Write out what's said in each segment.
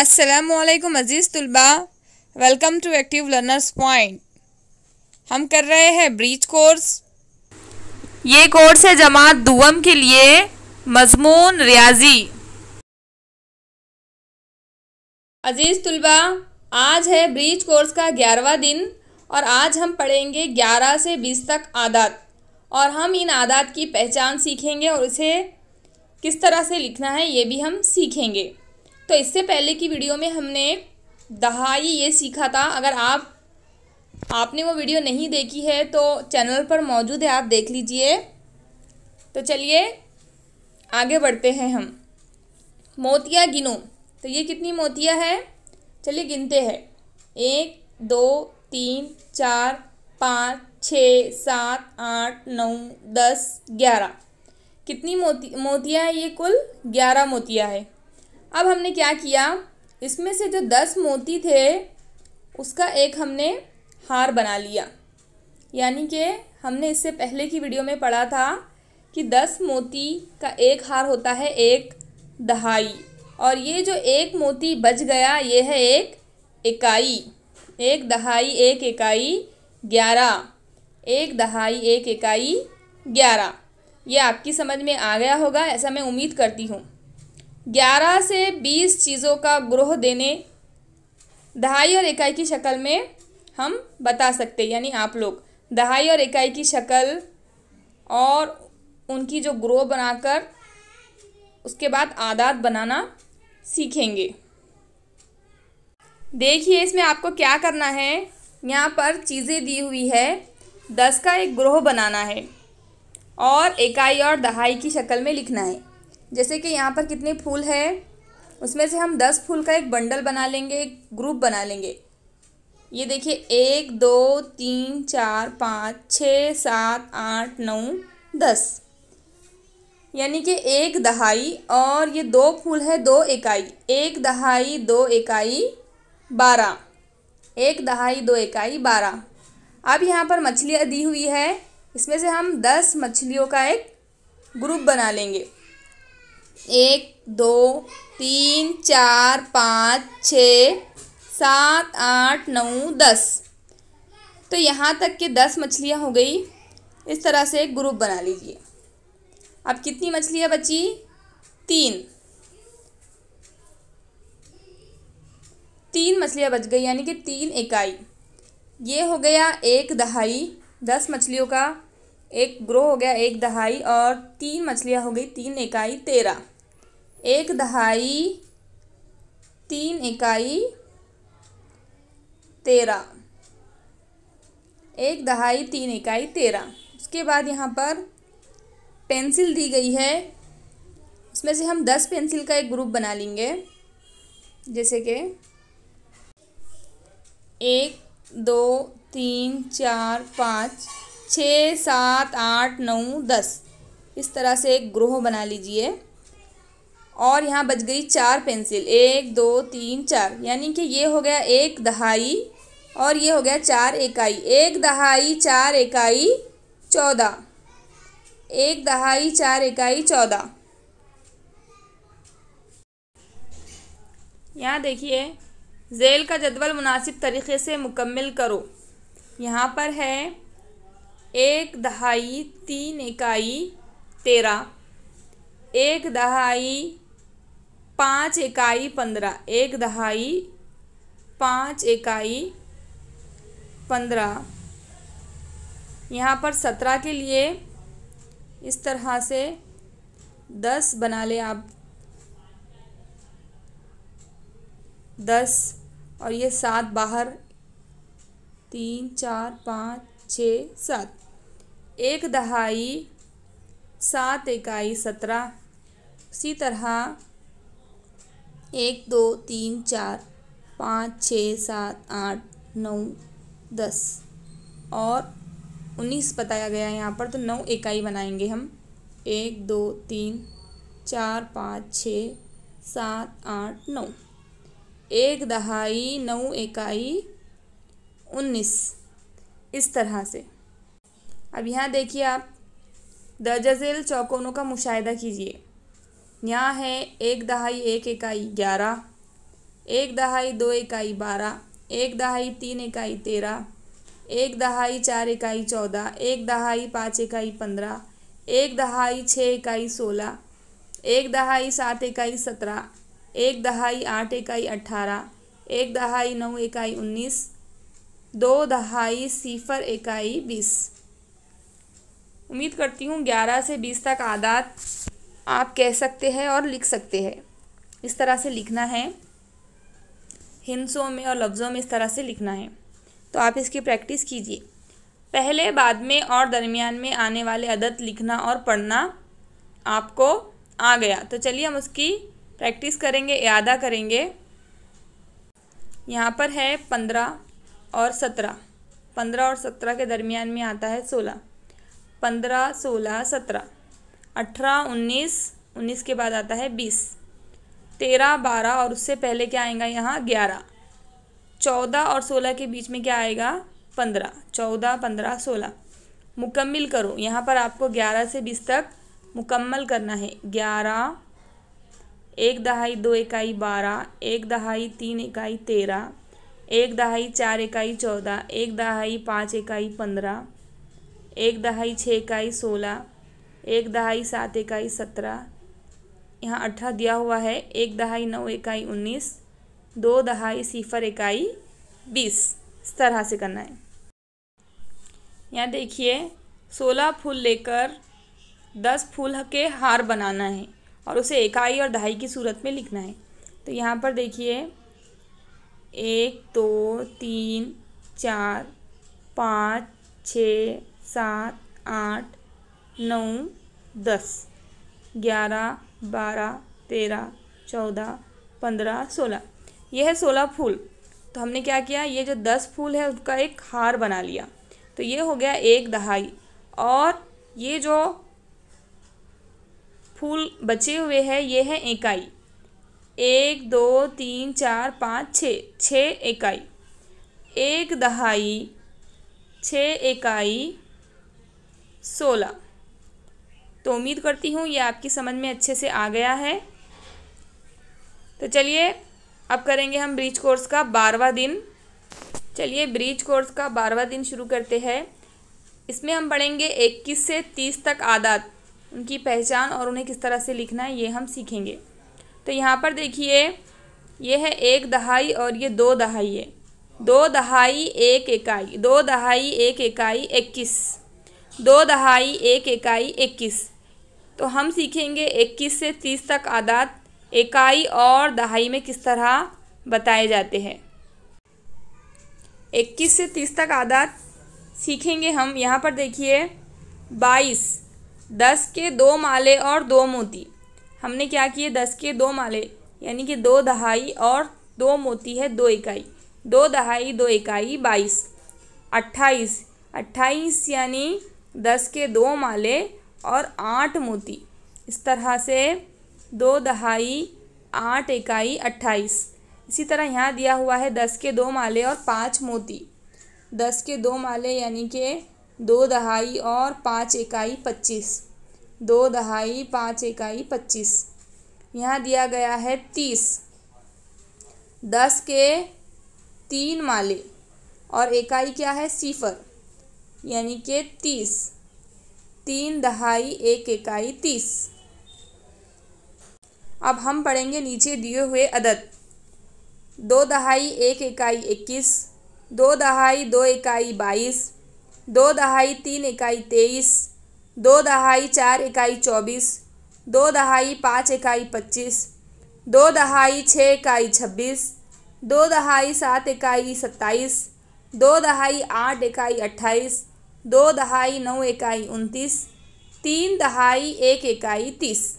अस्सलामुअलैकुम अज़ीज़ तुलबा, welcome to active learners point. हम कर रहे हैं ब्रीच कोर्स। ये कोर्स है जमात दुवम के लिए, मज़मून रियाजी। अज़ीज़ तुलबा, आज है ब्रीच कोर्स का 11वां दिन और आज हम पढ़ेंगे 11 से 20 तक आदात और हम इन आदात की पहचान सीखेंगे और इसे किस तरह से लिखना है ये भी हम सीखेंगे। तो इससे पहले की वीडियो में हमने दहाई ये सीखा था। अगर आपने वो वीडियो नहीं देखी है तो चैनल पर मौजूद है, आप देख लीजिए। तो चलिए आगे बढ़ते हैं हम। मोतियाँ गिनो, तो ये कितनी मोतियाँ है, चलिए गिनते हैं। 1 2 3 4 5 6 7 8 9 10 11। कितनी मोतियाँ है, ये कुल 11 मोतियाँ है। अब हमने क्या किया, इसमें से जो 10 मोती थे उसका एक हमने हार बना लिया। यानी कि हमने इससे पहले की वीडियो में पढ़ा था कि 10 मोती का एक हार होता है एक दहाई, और ये जो एक मोती बच गया ये है एक इकाई। एक दहाई एक इकाई 11, एक दहाई एक इकाई 11। ये आपकी समझ में आ गया होगा, ऐसा मैं उम्मीद करती हूँ। 11 से 20 चीज़ों का ग्रोह देने दहाई और इकाई की शक्ल में हम बता सकते, यानी आप लोग दहाई और इकाई की शक्ल और उनकी जो ग्रोह बनाकर उसके बाद आदात बनाना सीखेंगे। देखिए इसमें आपको क्या करना है, यहाँ पर चीज़ें दी हुई है, 10 का एक ग्रोह बनाना है और इकाई और दहाई की शक्ल में लिखना है। जैसे कि यहाँ पर कितने फूल है, उसमें से हम 10 फूल का एक बंडल बना लेंगे, एक ग्रुप बना लेंगे। ये देखिए 1 2 3 4 5 6 7 8 9 10, यानी कि एक दहाई और ये 2 फूल है 2 इकाई। एक दहाई 2 इकाई 12, एक दहाई 2 इकाई 12। अब यहाँ पर मछलियाँ दी हुई है, इसमें से हम 10 मछलियों का एक ग्रुप बना लेंगे। 1 2 3 4 5 6 7 8 9 10। तो यहाँ तक के 10 मछलियाँ हो गई। इस तरह से एक ग्रुप बना लीजिए। अब कितनी मछलियाँ बची, 3 मछलियाँ बच गई, यानी कि 3 इकाई। ये हो गया एक दहाई, 10 मछलियों का एक ग्रोह हो गया एक दहाई, और 3 मछलियाँ हो गई 3 इकाई 13। एक दहाई 3 इकाई 13, एक दहाई 3 इकाई 13। उसके बाद यहाँ पर पेंसिल दी गई है, उसमें से हम 10 पेंसिल का एक ग्रुप बना लेंगे। जैसे कि 1 2 3 4 5 6 7 8 9 10। इस तरह से एक ग्रोह बना लीजिए। और यहाँ बच गई 4 पेंसिल, 1 2 3 4, यानी कि ये हो गया एक दहाई और ये हो गया 4 इकाई। एक दहाई 4 इकाई 14, एक दहाई 4 इकाई 14। यहाँ देखिए ज़ेल का जदवल मुनासिब तरीक़े से मुकम्मिल करो। यहाँ पर है एक दहाई 3 इकाई 13, एक दहाई 5 इकाई 15, एक दहाई 5 इकाई 15। यहाँ पर 17 के लिए इस तरह से 10 बना ले आप, 10 और ये 7 बाहर, 3 4 5 6 7। एक दहाई 7 इकाई 17। उसी तरह 1 2 3 4 5 6 7 8 9 10 और 19 बताया गया है यहाँ पर, तो 9 इकाई बनाएंगे हम। 1 2 3 4 5 6 7 8 9। एक दहाई 9 इकाई 19। इस तरह से। अब यहाँ देखिए आप दर्जा झेल चौकोनों का मुशाहिदा कीजिए। यहाँ है एक दहाई एक इकाई 11, एक दहाई 2 इकाई 12, एक दहाई 3 इकाई 13, एक दहाई 4 इकाई 14, एक दहाई 5 इकाई 15, एक दहाई 6 इकाई 16, एक दहाई 7 इकाई 17, एक दहाई 8 इकाई 18, एक दहाई 9 इकाई 19, 2 दहाई 0 इकाई 20। उम्मीद करती हूँ 11 से 20 तक आदात आप कह सकते हैं और लिख सकते हैं। इस तरह से लिखना है, हिंसों में और लफ्ज़ों में इस तरह से लिखना है। तो आप इसकी प्रैक्टिस कीजिए। पहले, बाद में और दरमियान में आने वाले अदद लिखना और पढ़ना आपको आ गया। तो चलिए हम उसकी प्रैक्टिस करेंगे, इयादा करेंगे। यहाँ पर है 15 और 17। 15 और 17 के दरमियान में आता है 16। 15, 16, 17, 18, 19, 19 के बाद आता है 20, 13, 12 और उससे पहले क्या आएगा यहाँ 11, 14 और 16 के बीच में क्या आएगा 15, 14, 15, 16। मुकम्मिल करो। यहाँ पर आपको 11 से 20 तक मुकम्मल करना है। 11, एक दहाई 2 इकाई 12, एक दहाई 3 इकाई 13, एक दहाई 4 इकाई 14, एक दहाई 5 इकाई 15, एक दहाई 6 इकाई 16, एक दहाई 7 इकाई 17, यहाँ 18 दिया हुआ है, एक दहाई 9 इकाई 19, 2 दहाई 0 इकाई 20। इस तरह से करना है। यहाँ देखिए 16 फूल लेकर 10 फूल के हार बनाना है और उसे इकाई और दहाई की सूरत में लिखना है। तो यहाँ पर देखिए 1, 2, 3, 4, 5, 6, 7, 8, 9, 10, 11, 12, 13, 14, 15, 16। यह है 16 फूल। तो हमने क्या किया, ये जो 10 फूल है उसका एक हार बना लिया। तो ये हो गया एक दहाई। और ये जो फूल बचे हुए हैं ये है इकाई। 1, 2, 3, 4, 5, 6 इकाई। एक दहाई 6 इकाई 16। तो उम्मीद करती हूँ ये आपकी समझ में अच्छे से आ गया है। तो चलिए अब करेंगे हम ब्रीच कोर्स का 12वां दिन। चलिए ब्रीच कोर्स का 12वां दिन शुरू करते हैं। इसमें हम पढ़ेंगे 21 से 30 तक आदात, उनकी पहचान और उन्हें किस तरह से लिखना है ये हम सीखेंगे। तो यहाँ पर देखिए ये है एक दहाई और ये 2 दहाई है। 2 दहाई 1 इकाई, 2 दहाई 1 इकाई 21, 2 दहाई 1 इकाई 21। तो हम सीखेंगे 21 से 30 तक आदात इकाई और दहाई में किस तरह बताए जाते हैं। 21 से 30 तक आदात सीखेंगे हम। यहाँ पर देखिए 22, 10 के 2 माले और 2 मोती। हमने क्या किए, 10 के 2 माले यानी कि 2 दहाई और 2 मोती है 2 इकाई। 2 दहाई 2 इकाई 22। 28, 28 यानी 10 के 2 माले और 8 मोती। इस तरह से 2 दहाई 8 इकाई 28। इसी तरह यहाँ दिया हुआ है 10 के 2 माले और 5 मोती। 10 के 2 माले यानी कि 2 दहाई और 5 इकाई 25। 2 दहाई 5 इकाई 25। यहाँ दिया गया है 30। 10 के 3 माले और इकाई क्या है 0 यानी कि 30। 3 दहाई 1 इकाई 30। अब हम पढ़ेंगे नीचे दिए हुए अदद। 2 दहाई 1 इकाई 21, 2 दहाई 2 इकाई 22, 2 दहाई 3 इकाई 23, 2 दहाई 4 इकाई 24, 2 दहाई 5 इकाई 25, 2 दहाई 6 इकाई 26, 2 दहाई 7 इकाई 27, 2 दहाई 8 इकाई 28, 2 दहाई 9 इकाई 29, 3 दहाई 1 इकाई 30।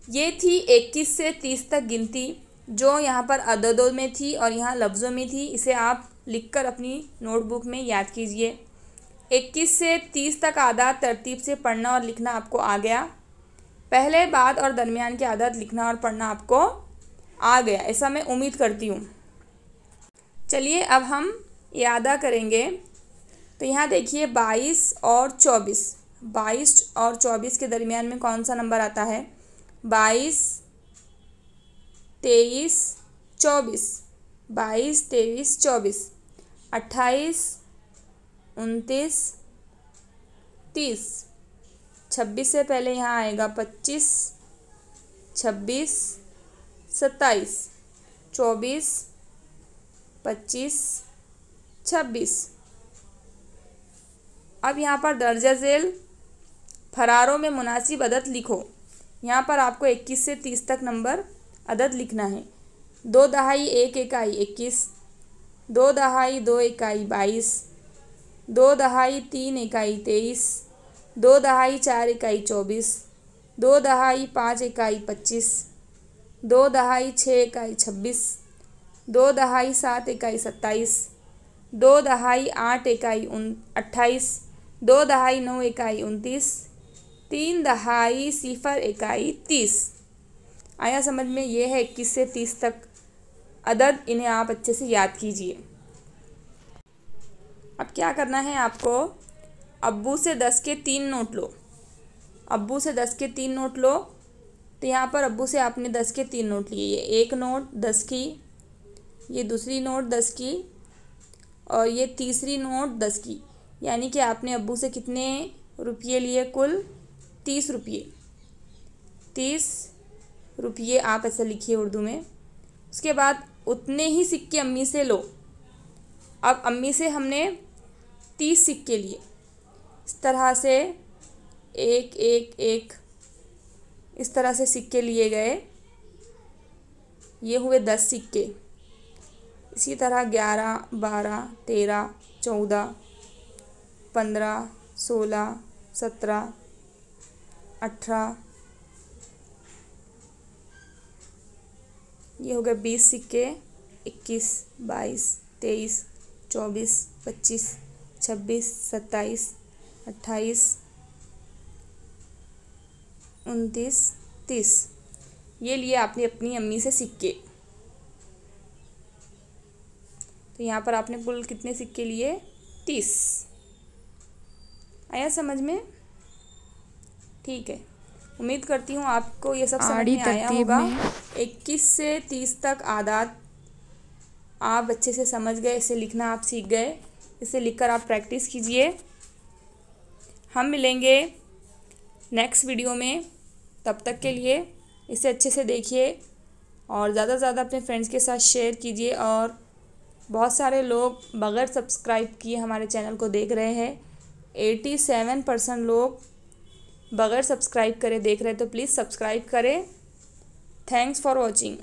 ये थी 21 से 30 तक गिनती जो यहाँ पर अददों में थी और यहाँ लफ्ज़ों में थी। इसे आप लिखकर अपनी नोटबुक में याद कीजिए। 21 से 30 तक आदात तरतीब से पढ़ना और लिखना आपको आ गया। पहले, बाद और दरमियान के आदात लिखना और पढ़ना आपको आ गया, ऐसा मैं उम्मीद करती हूँ। चलिए अब हम इयादा करेंगे। तो यहाँ देखिए 22 और 24। 22 और 24 के दरमियान में कौन सा नंबर आता है? 22 23, 24, 22, 23, 24, 28, 29, 30, 26 से पहले यहाँ आएगा 25, 26, 27, 24, 25, 26। अब यहाँ पर दर्जा झेल फरारों में मुनासिब अदद लिखो। यहाँ पर आपको 21 से 30 तक नंबर अदद लिखना है। 2 दहाई 1 इकाई 21, 2 दहाई 2 इकाई 22, 2 दहाई 3 इकाई 23, 2 दहाई 4 इकाई 24, 2 दहाई 5 इकाई 25, 2 दहाई 6 इकाई 26, 2 दहाई 7 इकाई 27, 2 दहाई 8 इकाई 28, 2 दहाई 9 इकाई 29, 3 दहाई 0 इकाई 30। आया समझ में? ये है 21 से 30 तक अदद, इन्हें आप अच्छे से याद कीजिए। अब क्या करना है आपको, अब्बू से 10 के 3 नोट लो। अब्बू से 10 के 3 नोट लो। तो यहाँ पर अब्बू से आपने 10 के 3 नोट लिए। ये एक नोट 10 की, ये दूसरी नोट 10 की, और ये तीसरी नोट 10 की। यानी कि आपने अब्बू से कितने रुपये लिए? कुल 30 रुपये। 30 रुपये आप ऐसा लिखिए उर्दू में। उसके बाद उतने ही सिक्के अम्मी से लो। अब अम्मी से हमने 30 सिक्के लिए। इस तरह से एक एक एक इस तरह से सिक्के लिए गए। ये हुए 10 सिक्के। इसी तरह 11, 12, 13, 14, 15, 16, 17, 18, ये हो गए 20 सिक्के। 21, 22, 23, 24, 25, 26, 27, 28, 29, 30। ये लिए आपने अपनी अम्मी से सिक्के। तो यहाँ पर आपने कुल कितने सिक्के लिए? 30। आया समझ में? ठीक है, उम्मीद करती हूँ आपको ये सब समझ में आया होगा। 21 से 30 तक आदात आप अच्छे से समझ गए, इसे लिखना आप सीख गए। इसे लिखकर आप प्रैक्टिस कीजिए। हम मिलेंगे नेक्स्ट वीडियो में। तब तक के लिए इसे अच्छे से देखिए और ज़्यादा से ज़्यादा अपने फ्रेंड्स के साथ शेयर कीजिए। और बहुत सारे लोग बग़ैर सब्सक्राइब किए हमारे चैनल को देख रहे हैं। 87% लोग बग़ैर सब्सक्राइब करे देख रहे हैं, तो प्लीज़ सब्सक्राइब करें। Thanks for watching.